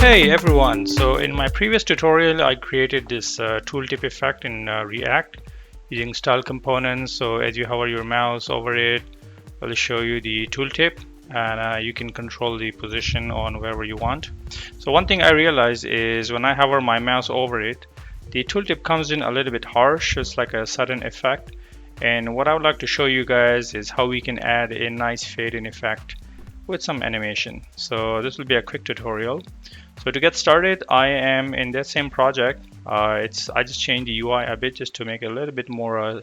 Hey everyone, so in my previous tutorial I created this tooltip effect in React using style components. So as you hover your mouse over it, it'll show you the tooltip, and you can control the position on wherever you want. So one thing I realized is when I hover my mouse over it, the tooltip comes in a little bit harsh. It's like a sudden effect, and what I would like to show you guys is how we can add a nice fade-in effect with some animation. So this will be a quick tutorial. So to get started, I am in that same project. I just changed the UI a bit just to make it a little bit more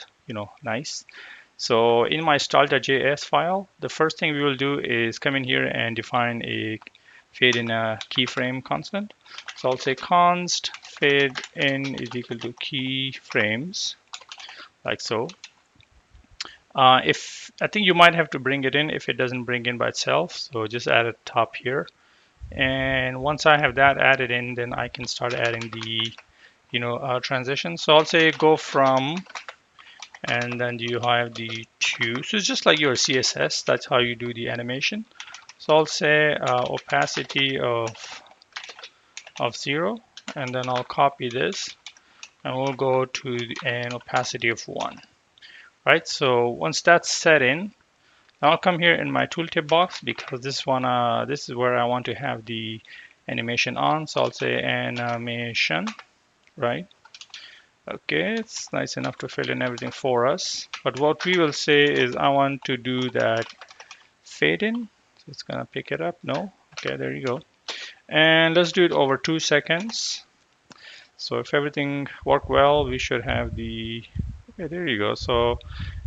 nice. So in my style.js file, the first thing we will do is come in here and define a fade in a keyframe constant. So I'll say const fade in is equal to keyframes, like so. If I think you might have to bring it in if it doesn't bring in by itself, so just add a top here. And once I have that added in, then I can start adding the transition. So I'll say go from, and then you have the to. So it's just like your CSS. That's how you do the animation. So I'll say opacity of 0, and then I'll copy this, and we'll go to an opacity of 1. Right. So once that's set in, I'll come here in my tooltip box because this is where I want to have the animation on. So I'll say animation, right? Okay, it's nice enough to fill in everything for us. But what we will say is I want to do that fade in. So it's gonna pick it up. No, okay, there you go. And let's do it over 2 seconds. So if everything worked well, we should have the. Okay, there you go. So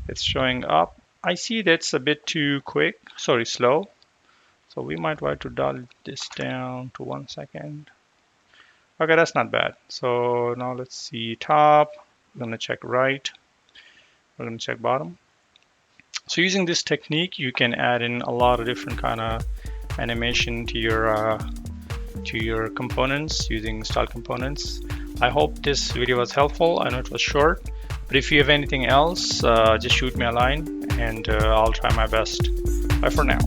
it's showing up. I see that's a bit too slow. So we might try to dial this down to 1 second. Okay, that's not bad. So now let's see top. I'm gonna check right. We're gonna check bottom. So using this technique, you can add in a lot of different kind of animation to your components using style components. I hope this video was helpful. I know it was short, but if you have anything else, just shoot me a line and I'll try my best. Bye for now.